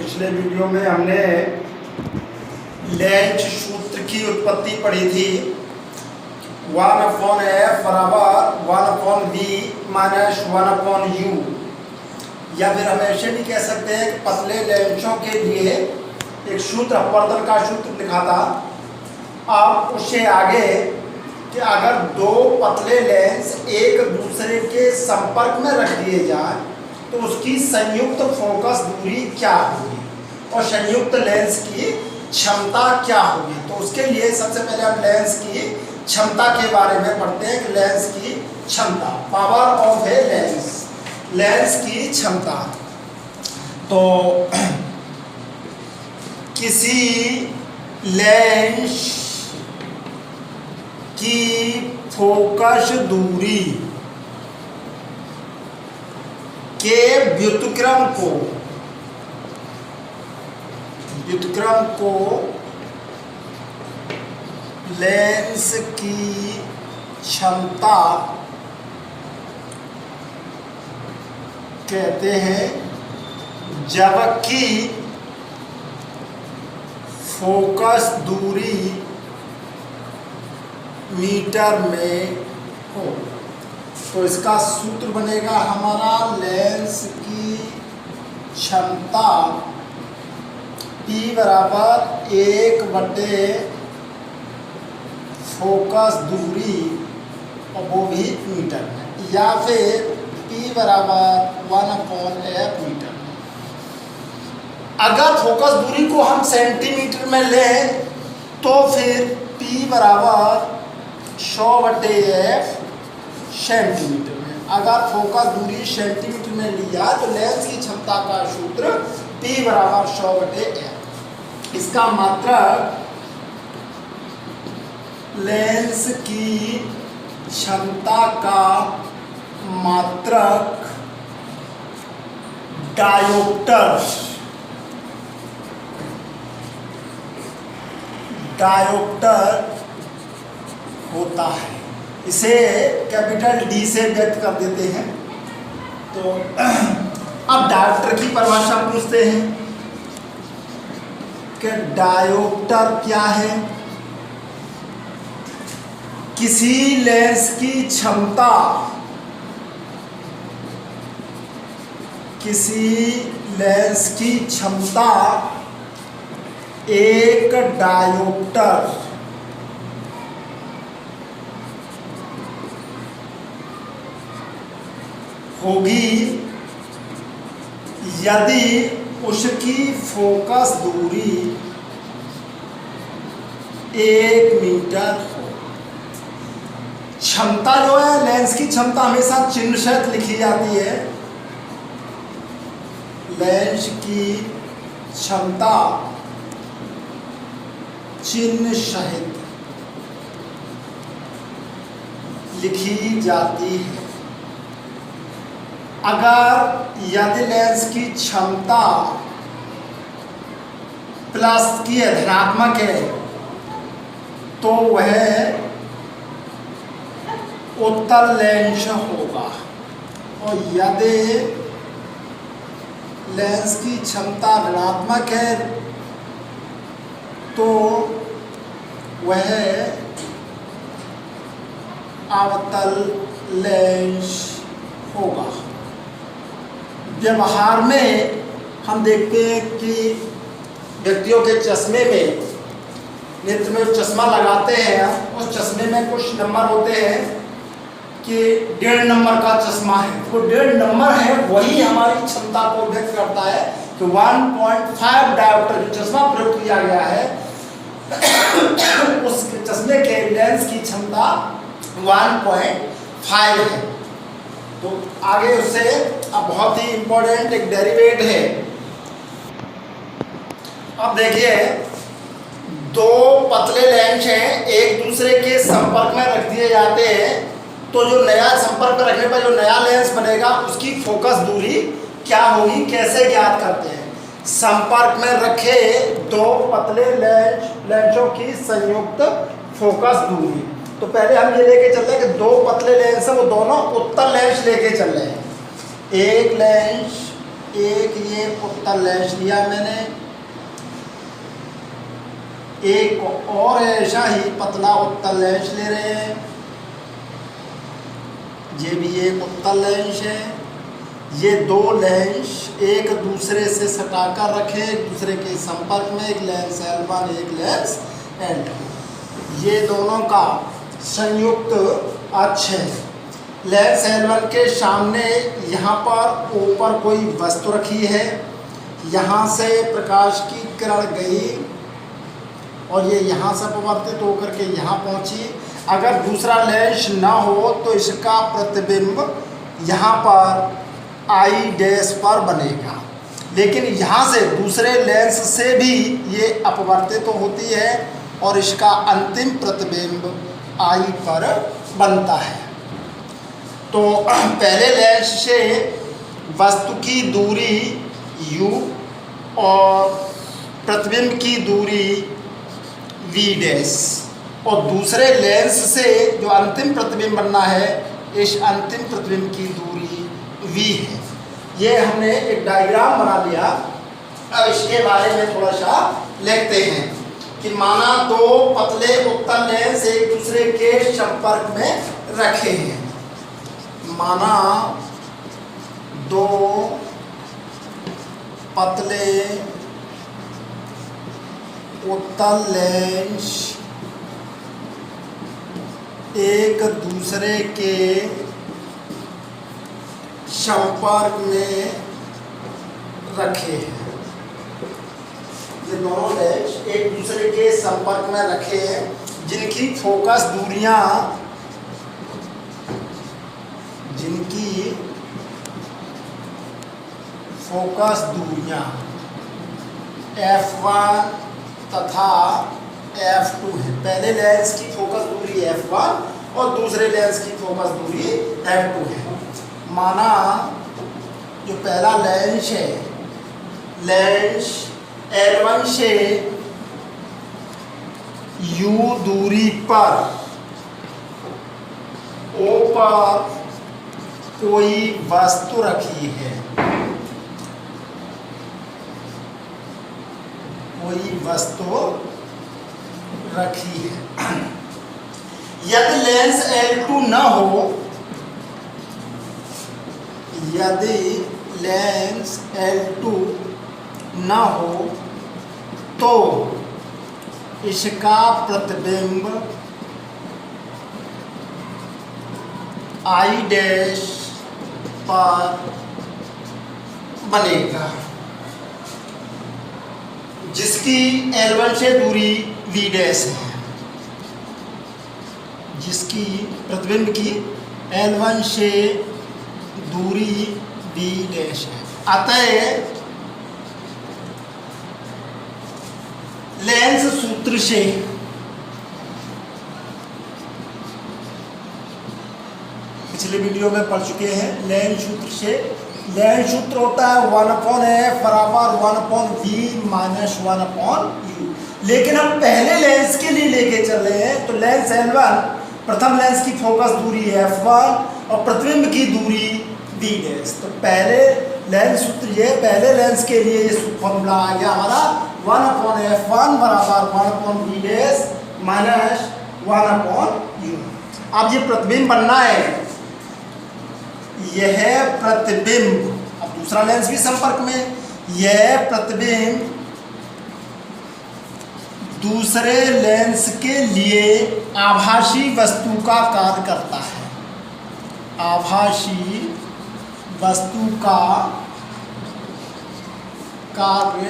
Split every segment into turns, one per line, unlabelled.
पिछले वीडियो में हमने लेंज सूत्र की उत्पत्ति पढ़ी थी। 1/f बराबर 1/v माइनस 1/u, या फिर हम ऐसे भी कह सकते हैं कि पतले लेंसों के लिए एक सूत्र अपवर्तन का सूत्र लिखा था। अब उससे आगे कि अगर दो पतले लेंस एक दूसरे के संपर्क में रख दिए जाए तो उसकी संयुक्त फोकस दूरी क्या होगी और संयुक्त लेंस की क्षमता क्या होगी। तो उसके लिए सबसे पहले हम लेंस की क्षमता के बारे में पढ़ते हैं कि लेंस की क्षमता, power of a lens, lens की क्षमता। तो किसी लेंस की फोकस दूरी के व्युत्क्रम को लेंस की क्षमता कहते हैं, जबकि फोकस दूरी मीटर में हो। तो इसका सूत्र बनेगा हमारा लेंस की क्षमता P बराबर 1/, फोकस दूरी और वो भी मीटर में, या फिर P बराबर 1/f मीटर में। अगर फोकस दूरी को हम सेंटीमीटर में लें तो फिर P बराबर 100/f सेंटीमीटर में। अगर फोकस दूरी सेंटीमीटर में लिया तो लेंस की क्षमता का सूत्र P बराबर 100/f। इसका मात्रक लेंस की क्षमता का मात्रक डायोप्टर होता है। इसे कैपिटल D से व्यक्त कर देते हैं। तो अब डायोप्टर की परिभाषा पूछते हैं कि डायोप्टर क्या है। किसी लेंस की क्षमता, एक डायोप्टर होगी यदि उसकी फोकस दूरी 1 मीटर हो। क्षमता जो है, लेंस की क्षमता हमेशा चिन्ह सहित लिखी जाती है। लेंस की क्षमता चिन्ह सहित लिखी जाती है। अगर यदि लेंस की क्षमता प्लस की है, धनात्मक है, तो वह उत्तल लेंस होगा। और यदि लेंस की क्षमता ऋणात्मक है तो वह अवतल लेंस होगा। व्यवहार में हम देखते हैं कि व्यक्तियों के चश्मे में, नेत्र में चश्मा लगाते हैं, उस चश्मे में कुछ नंबर होते हैं कि 1.5 नंबर का चश्मा है। वो 1.5 नंबर है, वही हमारी क्षमता को व्यक्त करता है कि 1.5 डायोप्टर जो चश्मा प्रयोग किया गया है उस चश्मे के लेंस की क्षमता 1.5 है। तो आगे उससे अब बहुत ही इंपॉर्टेंट एक डेरिवेट है। अब देखिए, दो पतले लेंस हैं, एक दूसरे के संपर्क में रख दिए जाते हैं, तो जो नया संपर्क रखने पर जो नया लेंस बनेगा उसकी फोकस दूरी क्या होगी, कैसे ज्ञात करते हैं। संपर्क में रखे दो पतले लेंसों की संयुक्त फोकस दूरी। तो पहले हम ये लेके चल रहे हैं कि 2 पतले लेंस हैं, वो दोनों उत्तल लेंस लेके चल रहे हैं। एक लेंस एक ये उत्तल लेंस लिया मैंने, एक और ऐसा ही पतला उत्तल लेंस ले रहे हैं। ये भी एक उत्तल लेंस है। ये दो लेंस एक दूसरे से सटाकर रखे, एक दूसरे के संपर्क में, एक लेंस L1 एक लेंस L2। ये दोनों का संयुक्त अक्ष है। लेंस L1 के सामने यहाँ पर ऊपर कोई वस्तु रखी है, यहाँ से प्रकाश की किरण गई और ये यहाँ से अपवर्तित होकर के यहाँ पहुँची। अगर दूसरा लेंस ना हो तो इसका प्रतिबिंब यहाँ पर आई डैश पर बनेगा, लेकिन यहाँ से दूसरे लेंस से भी ये अपवर्तित तो होती है और इसका अंतिम प्रतिबिंब आई पर बनता है। तो पहले लेंस से वस्तु की दूरी u और प्रतिबिंब की दूरी v डैश, और दूसरे लेंस से जो अंतिम प्रतिबिंब बनना है, इस अंतिम प्रतिबिंब की दूरी v है। ये हमने एक डायग्राम बना लिया। अब इसके बारे में थोड़ा सा लिखते हैं कि माना दो पतले उत्तल लेंस एक दूसरे के संपर्क में रखे हैं। माना दो पतले उत्तल लेंस एक दूसरे के संपर्क में रखे हैं। ये दोनों लेंस एक दूसरे के संपर्क में रखे हैं, जिनकी फोकस दूरियां f1 तथा f2 है। पहले लेंस की फोकस दूरी f1 और दूसरे लेंस की फोकस दूरी f2 है। माना जो पहला लेंस है, लेंस L1 से u दूरी पर O पर कोई वस्तु रखी है, कोई वस्तु रखी है। यदि लेंस L2 न हो, यदि लेंस L2 न हो तो इसका प्रतिबिंब आई डैश पर बनेगा, जिसकी L1 से दूरी v डैश है, जिसकी प्रतिबिंब की L1 से दूरी v डैश है। अतः लेंस सूत्र से पिछले वीडियो में पढ़ चुके हैं। लेंस सूत्र से, लेंस सूत्र होता है 1/f बराबर 1/v माइनस 1/u। लेकिन हम पहले लेंस के लिए लेके चल रहे हैं, तो लेंस L1 प्रथम लेंस की फोकस दूरी f1 और प्रतिबिंब की दूरी v डैश। तो पहले लेंस सूत्र ये, पहले लेंस के लिए ये फॉर्मूला आ गया हमारा 1/f1 बराबर 1/v डैश माइनस 1/u। अब ये प्रतिबिंब बनना है, यह प्रतिबिंब, अब दूसरा लेंस भी संपर्क में, यह प्रतिबिंब दूसरे लेंस के लिए आभासी वस्तु का कार्य करता है, आभासी वस्तु का कार्य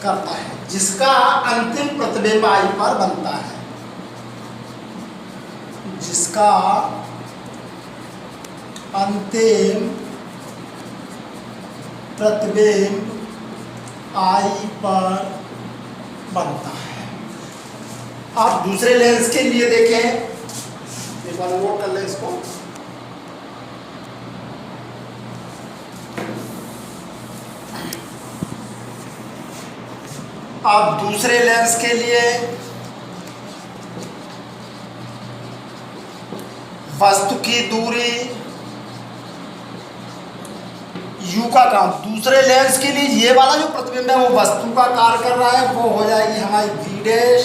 करता है, जिसका अंतिम प्रतिबिंब आई पर बनता है, जिसका अंतिम प्रतिबिंब आई पर बनता है। आप दूसरे लेंस के लिए देखें, एक बार नोट कर लें इसको। आप दूसरे लेंस के लिए वस्तु की दूरी यू का काम। दूसरे लेंस के लिए ये वाला जो प्रतिबिंब है वो वस्तु का कार्य कर रहा है, वो हो जाएगी हमारी वी डैश,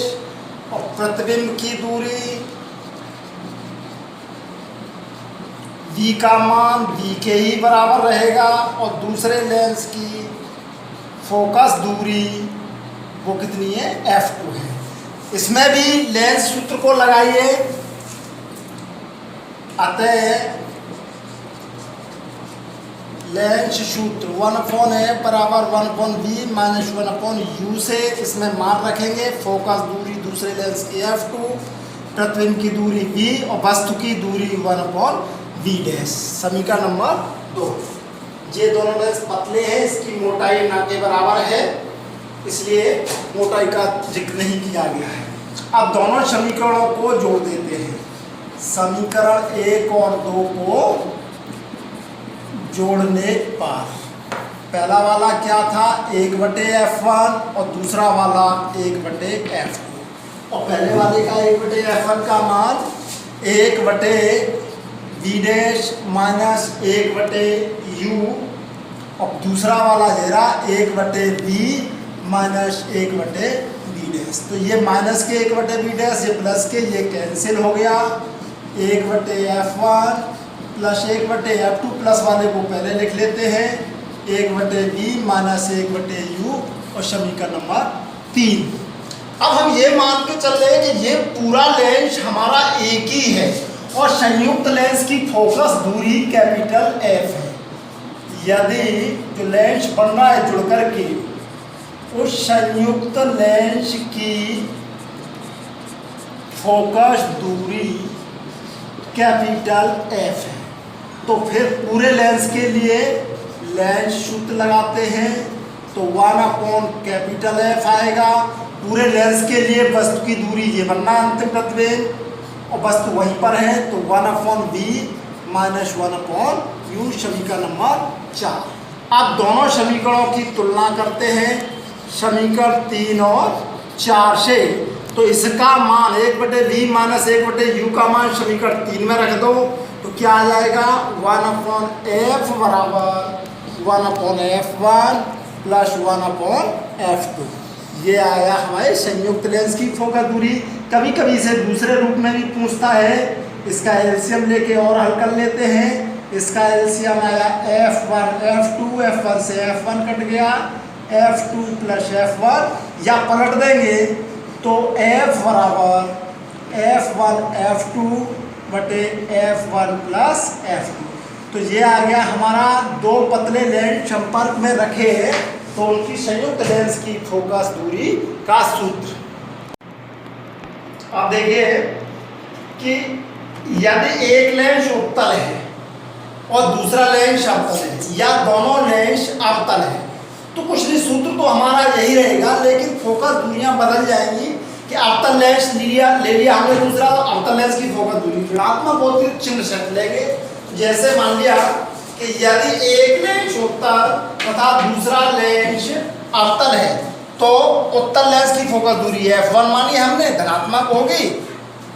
और प्रतिबिंब की दूरी v का मान v के ही बराबर रहेगा, और दूसरे लेंस की फोकस दूरी वो कितनी है, f2 है। इसमें भी लेंस सूत्र को लगाइए। अतः लेंस सूत्र 1/f बराबर 1/v माइनस 1/u से इसमें मान रखेंगे। फोकस दूरी दूसरे लेंस की f2, प्रतिबिंब की दूरी v और वस्तु की दूरी 1/v डैश। समीकरण नंबर 2। ये दोनों लेंस पतले हैं, इसकी मोटाई ना के बराबर है, इसलिए मोटाई का जिक्र नहीं किया गया है। अब दोनों समीकरणों को जोड़ देते हैं। समीकरण 1 और 2 को जोड़ने पर पहला वाला क्या था, 1/f1 और दूसरा वाला 1/f2। और पहले वाले का 1/f1 का मान 1/v डैश माइनस 1/u, और दूसरा वाला दे रहा 1/v माइनस 1/v डैश। तो ये माइनस के 1/v डैश, ये प्लस के, ये कैंसिल हो गया। 1/f1 प्लस 1/f2, प्लस वाले को पहले लिख लेते हैं, 1/v माइनस 1/u, और समीकरण नंबर 3। अब हम ये मान के चल रहे हैं कि ये पूरा लेंस हमारा एक ही है, और संयुक्त लेंस की फोकस दूरी कैपिटल F है। यदि जो लेंस बन रहा है जुड़ करके, उस संयुक्त लेंस की फोकस दूरी कैपिटल F है, तो फिर पूरे लेंस के लिए लेंस सूत्र लगाते हैं, तो 1/F आएगा। पूरे लेंस के लिए वस्तु की दूरी ये बनना अंतिम प्रतिबिंब, और वस्तु वहीं पर है, तो 1/v माइनस 1/u। समीकरण नंबर 4। अब दोनों समीकरणों की तुलना करते हैं समीकरण 3 और 4 से। तो इसका मान 1/v माइनस 1/u का मान समीकरण 3 में रख दो, तो क्या आ जाएगा, 1/f बराबर 1/f1 प्लस 1/f2। ये आया हमारे संयुक्त लेंस की फोकस दूरी। कभी कभी इसे दूसरे रूप में भी पूछता है, इसका एलसीएम लेके और हल कर लेते हैं। इसका एलसीएम आया f1 f2, f1 से f1 कट गया, f2 प्लस f1, या पलट देंगे तो f बराबर f1 f2 बटे f1 प्लस f2। तो ये आ गया हमारा दो पतले लेंस संपर्क में रखे, तो उनकी संयुक्त लेंस की फोकस दूरी का सूत्र। अब देखिए कि यदि एक लेंस उत्तल है और दूसरा लेंस अवतल है, या दोनों लेंस अवतल है, तो कुछ नहीं, सूत्र तो हमारा यही रहेगा, लेकिन फोकस दूरियां बदल जाएंगी। कि अवतल लेंस ले लिया हमने दूसरा, अवतल लेंस की फोकस दूरी ऋणात्मक होती है, चिन्ह सेट लेंगे। जैसे मान लिया कि यदि एक लेंस उत्तल तथा दूसरा लेंस अवतल है, तो उत्तल लेंस की फोकस दूरी f1 मानी हमने, धनात्मक होगी,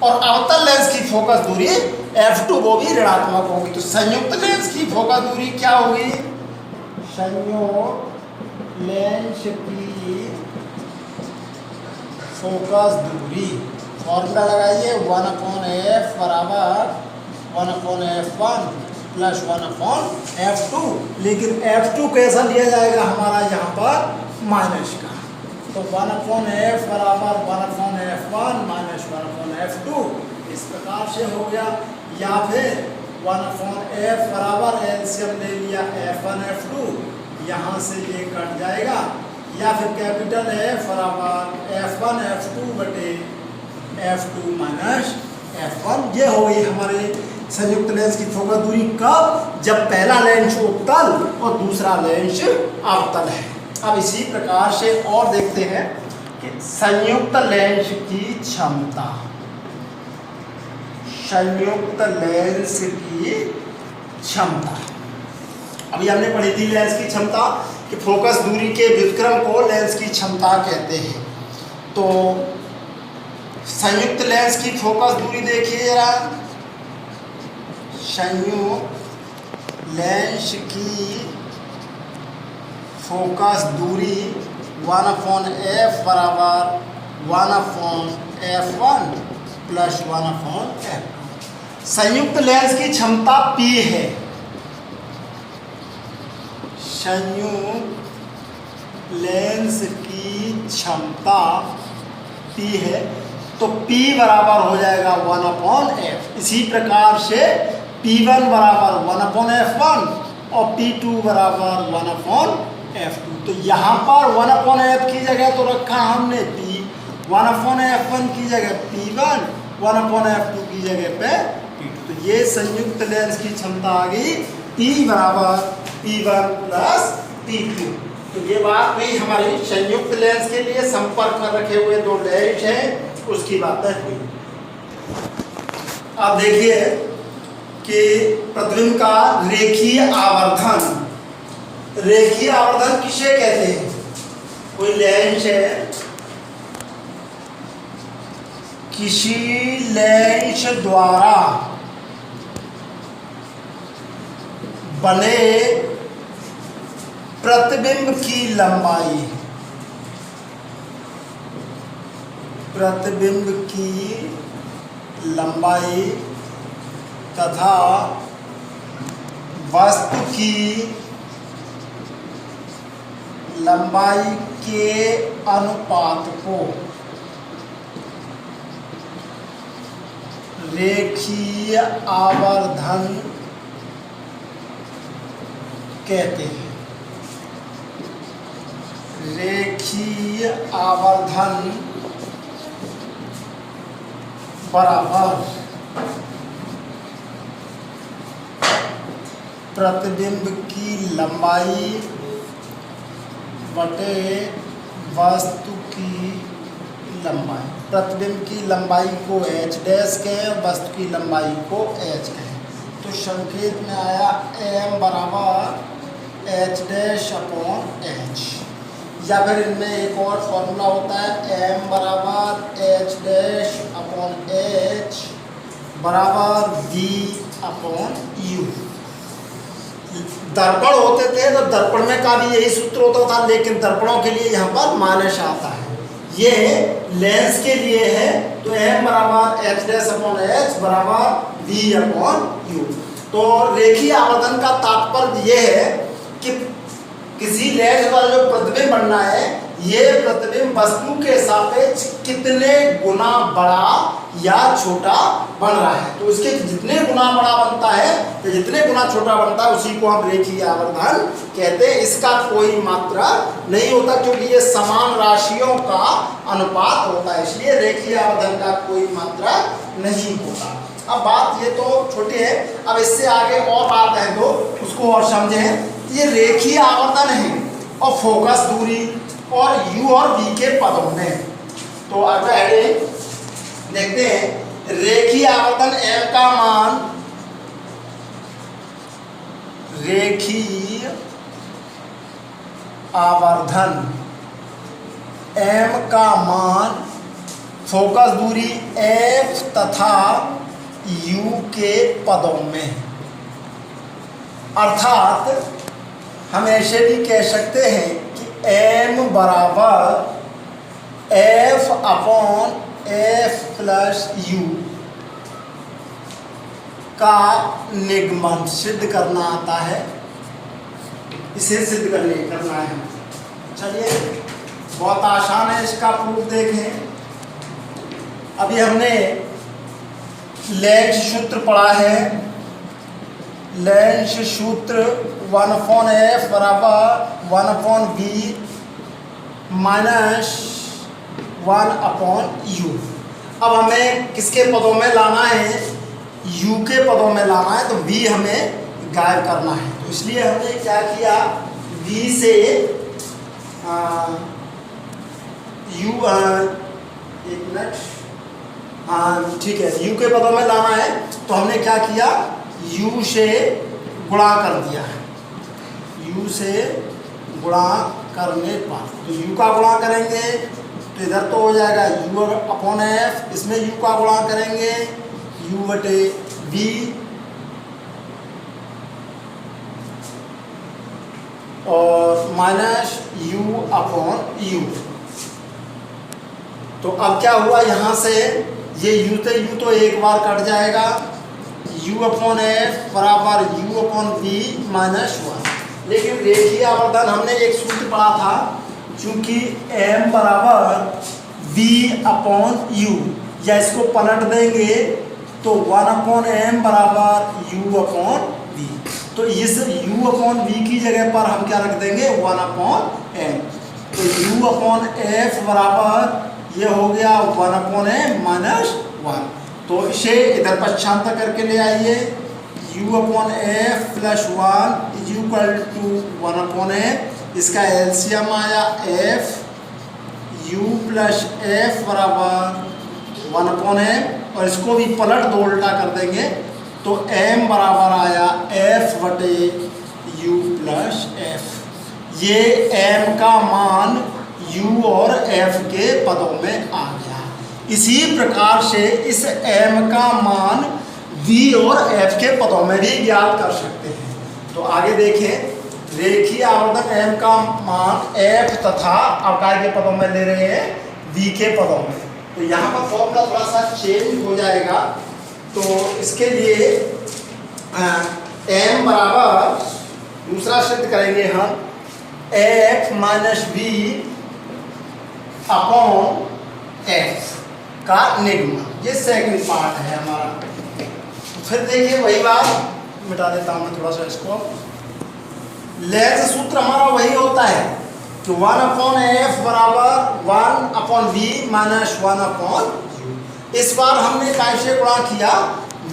और अवतल लेंस की फोकस दूरी f2 वो भी ऋणात्मक होगी। तो संयुक्त लेंस की फोकस दूरी क्या होगी, संयुक्त लेंस की फोकस दूरी, फॉर्मूला लगाइए, 1/f बराबर 1/f1 प्लस 1/f2। लेकिन f2 कैसा लिया जाएगा हमारा यहाँ पर माइनस का, तो 1/f बराबर 1/f1 माइनस 1/f2, इस प्रकार से हो गया। या फिर 1/f बराबर एलसीएम ले लिया f1 f2, यहाँ से ये कट जाएगा, या फिर कैपिटल F बराबर f1 f2 बटे f2 माइनस f1। ये हो गई हमारे संयुक्त लेंस की फोकस दूरी। कब, जब पहला लेंस उत्तल और दूसरा लेंस अवतल है। अब इसी प्रकार से और देखते हैं कि संयुक्त लेंस की क्षमता, संयुक्त लेंस की क्षमता। अभी हमने पढ़ी थी लेंस की क्षमता कि फोकस दूरी के व्युत्क्रम को लेंस की क्षमता कहते हैं। तो संयुक्त लेंस की फोकस दूरी देखिए जरा, संयुक्त लेंस की फोकस दूरी 1/f बराबर 1/f1 प्लस 1/f2। संयुक्त लेंस की क्षमता P है, संयुक्त लेंस की क्षमता P है, तो P बराबर हो जाएगा 1/f। इसी प्रकार से P1 बराबर 1/f1 और P2 बराबर 1/f2। तो यहाँ पर 1/f की जगह तो रखा हमने P, 1/f1 की जगह P1, 1/f2 की जगह पे P2। तो ये संयुक्त लेंस की क्षमता आ गई P बराबर P1 प्लस P2। तो ये बात हुई हमारी संयुक्त लेंस के लिए संपर्क में रखे हुए दो लेंस हैं उसकी बातें हुई। अब देखिए कि प्रतिबिंब का रेखीय आवर्धन, रेखीय आवर्धन किसे कहते हैं? कोई लेंस है, किसी लेंस द्वारा बने प्रतिबिंब की लंबाई, प्रतिबिंब की लंबाई तथा वस्तु की लंबाई के अनुपात को रेखीय आवर्धन कहते हैं। रेखीय आवर्धन बराबर प्रतिबिंब की लंबाई बटे वस्तु की लंबाई। प्रतिबिंब की लंबाई को h डैश कहें, वस्तु की लंबाई को h कहें। तो संकेत में आया m बराबर h डैश अपॉन h, या फिर इनमें एक और फॉर्मूला होता है m बराबर h डैश अपॉन h बराबर v अपॉन u। दर्पण होते थे तो दर्पण में का भी यही सूत्र होता था, लेकिन दर्पणों के लिए यहाँ पर माइनस आता है। ये लेंस के लिए है तो m बराबर h डैश अपॉन h बराबर v अपॉन u। तो रेखीय आवर्धन का तात्पर्य ये है कि किसी लेंस का जो प्रतिबिंब बनना है, ये प्रतिबिंब वस्तु के सापेक्ष कितने गुना बड़ा या छोटा बन रहा है। तो उसके जितने गुना बड़ा बनता है तो जितने गुना छोटा बनता है उसी को हम रेखीय आवर्धन कहते हैं। इसका कोई मात्रा नहीं होता क्योंकि ये समान राशियों का अनुपात होता है, इसलिए रेखीय आवर्धन का कोई मात्रा नहीं होता। अब बात ये तो छोटी है, अब इससे आगे और बात है तो उसको और समझें। ये रेखीय आवर्धन है और फोकस दूरी और u और v के पदों में। तो अगला हेडिंग देखते हैं, रेखीय आवर्धन m का मान, रेखीय आवर्धन m का मान फोकस दूरी f तथा u के पदों में। अर्थात हम ऐसे भी कह सकते हैं कि m बराबर f upon f plus u का निगमन सिद्ध करना आता है, इसे सिद्ध करना है। चलिए बहुत आसान है, इसका प्रूफ देखें। अभी हमने लेंस सूत्र पढ़ा है, लेंस सूत्र 1/f बराबर 1/v माइनस 1/u। अब हमें किसके पदों में लाना है? u के पदों में लाना है, तो v हमें गायब करना है। तो इसलिए हमने क्या किया, v से u, एक मिनट, हाँ ठीक है, u के पदों में लाना है तो हमने क्या किया, u से गुणा कर दिया है। u से गुणा करने पर तो u का गुणा करेंगे तो इधर तो हो जाएगा u अपॉन f, इसमें u का गुणा करेंगे u बटे v और माइनस यू अपॉन यू। तो अब क्या हुआ, यहाँ से ये यू तो एक बार कट जाएगा, u अपॉन एफ बराबर u अपॉन वी माइनस 1। लेकिन रेखीय आवर्धन हमने एक सूत्र पढ़ा था, चूंकि m बराबर v अपॉन u, या इसको पलट देंगे तो 1 अपॉन एम बराबर u अपॉन v। तो इस u अपॉन v की जगह पर हम क्या रख देंगे, 1 अपॉन एम। तो u अपॉन एफ बराबर ये हो गया 1 अपॉन एम माइनस 1। तो इसे इधर पक्षांतर करके ले आइए, u upon F plus 1 is equal to 1 upon F. इसका एलसीएम आया f, u प्लस एफ बराबर 1 अपॉन एम, और इसको भी पलट दो उल्टा कर देंगे तो m बराबर आया f बटे u प्लस एफ। ये m का मान u और f के पदों में आ गया। इसी प्रकार से इस m का मान v और f के पदों में भी ज्ञात कर सकते हैं। तो आगे देखें, रेखीय आवर्धन m का मान f तथा अवकाय के पदों में ले रहे हैं v के पदों में। तो यहाँ पर फॉर्मूला थोड़ा सा चेंज हो जाएगा। तो इसके लिए m बराबर दूसरा सिद्ध करेंगे हम f minus v upon f का निगमा, ये सेकंड पार्ट है हमारा। फिर देखिए वही बात, मिटा देता हूँ मैं थोड़ा सा इसको। लेंस सूत्र हमारा वही होता है कि 1 अपॉन एफ बराबर 1 upon V minus 1 upon U. इस बार हमने कैसे गुणा किया,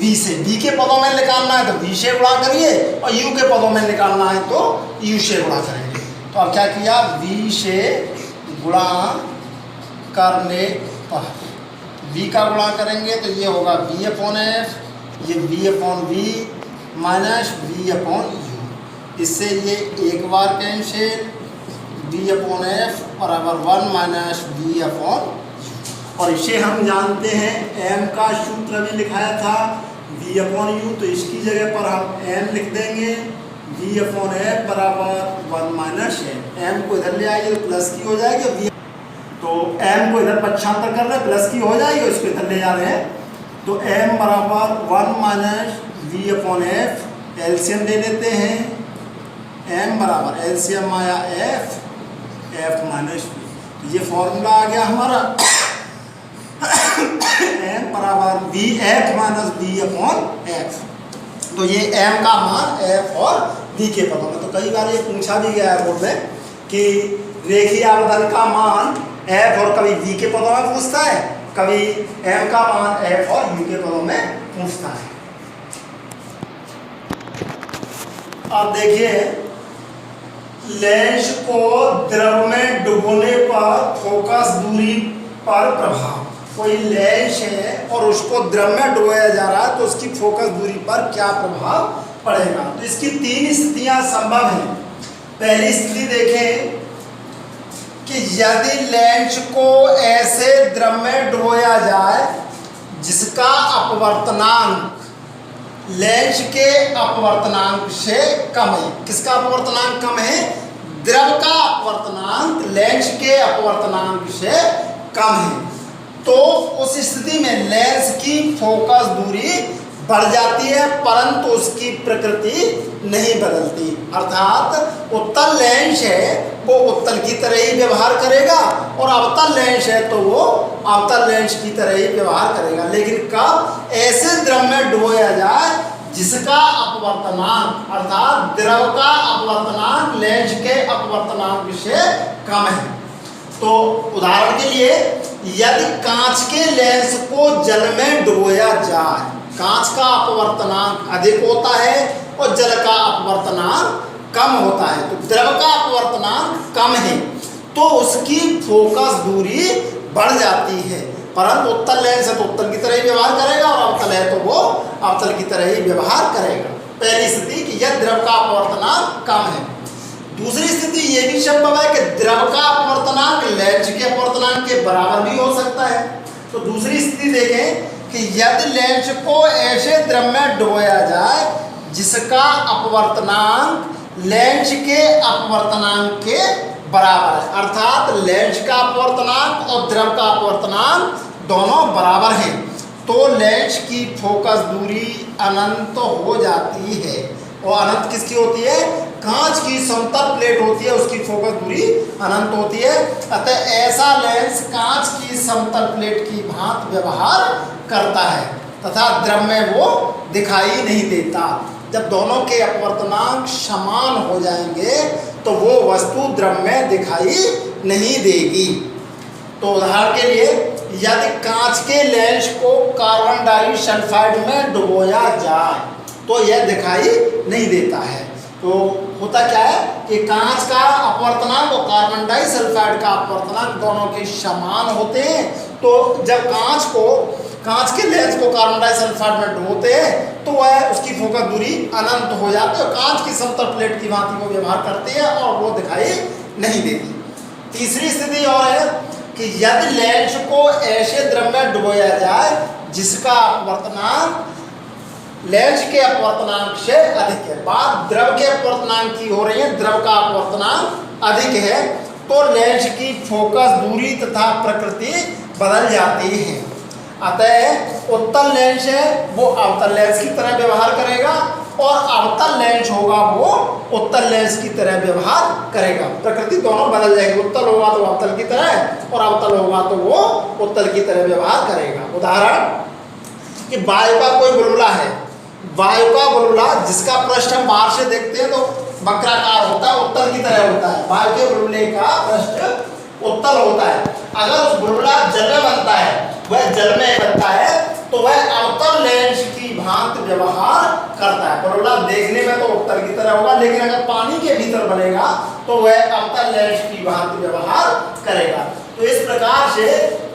v से। v के पदों में निकालना है तो v से गुणा करिए, और u के पदों में निकालना है तो u से गुणा करेंगे। तो अब क्या किया, v से गुणा करने पर v का गुणा करेंगे तो ये होगा v अपॉन एफ, ये v upon V minus v upon U. इससे ये एक बार कैंसिल, v अपॉन एफ बराबर 1 माइनस v अपॉन यू। और इसे हम जानते हैं m का सूत्र भी लिखाया था v अपॉन यू, तो इसकी जगह पर हम m लिख देंगे, v अपॉन एफ बराबर 1 माइनस m को इधर ले आइए तो प्लस की हो जाएगी, तो m को इधर पक्षांतर कर रहे हैं प्लस की हो जाएगी, इसको इधर ले जा रहे हैं। तो m बराबर 1 minus v upon F, LCM ले लेते हैं, m बराबर एलसीएम आया f, f माइनस v। ये फॉर्मूला आ गया हमारा m बराबर v f minus v upon f। तो ये m का मान f और v के पदों में। तो कई बार ये पूछा भी गया है बोर्ड में कि रेखीय आवर्धन का मान f और कभी v के पदों में पूछता है, कभी m का मान f और u के पदों में पूछता है। अब देखिए, लेंस को द्रव में डुबोने पर फोकस दूरी पर प्रभाव। कोई लेंस है और उसको द्रव में डुबोया जा रहा है तो उसकी फोकस दूरी पर क्या प्रभाव पड़ेगा। तो इसकी 3 स्थितियां संभव हैं। पहली स्थिति देखें कि यदि लेंस को ऐसे द्रव में डुबोया जाए जिसका अपवर्तनांक लेंस के अपवर्तनांक से कम है। किसका अपवर्तनांक कम है? द्रव का अपवर्तनांक लेंस के अपवर्तनांक से कम है। तो उस स्थिति में लेंस की फोकस दूरी बढ़ जाती है परंतु उसकी प्रकृति नहीं बदलती। अर्थात उत्तल लेंस है वो उत्तल की तरह ही व्यवहार करेगा और अवतल लेंस है तो वो अवतल लेंस की तरह ही व्यवहार करेगा। लेकिन कब ऐसे द्रव में डुबोया जाए जिसका अपवर्तनांक अर्थात द्रव का अपवर्तनांक लेंस के अपवर्तनांक से कम है। तो उदाहरण के लिए यदि कांच के लेंस को जल में डुबोया जाए, कांच का अपवर्तनांक अधिक होता है और जल का अपवर्तनांक कम होता है, तो द्रव का अपवर्तनांक कम है तो उसकी फोकस दूरी बढ़ जाती है। परंतु उत्तल लेंस है तो उत्तल की तरह ही व्यवहार करेगा और अवतल है तो वो अवतल की तरह ही व्यवहार करेगा। पहली स्थिति कि यह द्रव का अपवर्तनांक कम है। दूसरी स्थिति ये भी संभव है कि द्रव का अपवर्तनांक लेंस के अपवर्तनांक के बराबर भी हो सकता है। तो दूसरी स्थिति देखें कि यदि लेंस को ऐसे द्रव में डुबोया जाए जिसका अपवर्तनांक लेंस के अपवर्तनांक के बराबर है, अर्थात लेंस का अपवर्तनांक और द्रव का अपवर्तनांक दोनों बराबर हैं, तो लेंस की फोकस दूरी अनंत हो जाती है। और अनंत किसकी होती है? कांच की समतल प्लेट होती है, उसकी फोकस दूरी अनंत होती है। अतः ऐसा लेंस कांच की समतल प्लेट की भांति व्यवहार करता है तथा द्रव में वो दिखाई नहीं देता। जब दोनों के अपवर्तनांक समान हो जाएंगे तो वो वस्तु द्रव में दिखाई नहीं देगी। तो उदाहरण के लिए यदि कांच के लेंस को कार्बन डाइसल्फाइड में डुबोया जाए तो यह दिखाई नहीं देता है। तो होता क्या है कि कांच का अपवर्तनांक और कार्बन डाइसल्फाइड का अपवर्तनांक दोनों के समान होते हैं। तो जब कांच के लेंस को कार्बन डाइसल्फाइड में डुबोते हैं तो वह उसकी फोकस दूरी अनंत हो जाती है और कांच की समतल प्लेट की भांति वो व्यवहार करती है और वो दिखाई नहीं देती। तीसरी स्थिति और है कि यदि लेंस को ऐसे द्रव में डुबोया जाए जिसका अपवर्तनांक लेंस के अपवर्तनांक से अधिक है। बात द्रव के अपवर्तनांक की हो रही है, द्रव का अपवर्तनांक अधिक है तो लेंस की फोकस दूरी तथा प्रकृति बदल जाती है। अतः उत्तल लेंस है वो अवतल लेंस की तरह व्यवहार करेगा और अवतल लेंस होगा वो उत्तल लेंस की तरह व्यवहार करेगा। प्रकृति दोनों बदल जाएगी, उत्तल होगा तो अवतल की तरह और अवतल होगा तो वो उत्तल की तरह व्यवहार करेगा। उदाहरण कि वायु का कोई बुलबुला है, वायु का बुलबुला जिसका पृष्ठ हम बाहर से देखते हैं तो वक्राकार होता है, उत्तल की तरह होता है। वायु के बुलबुले का पृष्ठ उत्तल होता है। अगर उस बुलबुला जल में बनता है, वह जल में बनता है तो वह अवतल लेंस की भांति व्यवहार करता है। बुलबुला देखने में तो उत्तल की तरह होगा, लेकिन अगर पानी के भीतर बनेगा तो वह अवतल लेंस की भांति व्यवहार करेगा। तो इस प्रकार से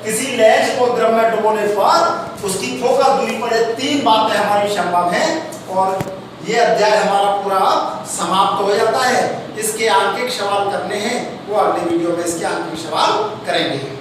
किसी लेंस को द्रव में डुबोने पर उसकी फोकस दूरी पर 3 बातें हमारी संभव हैं और ये अध्याय हमारा पूरा समाप्त हो जाता है। इसके आंकिक सवाल करने हैं, वो अगले वीडियो में इसके आंकिक सवाल करेंगे।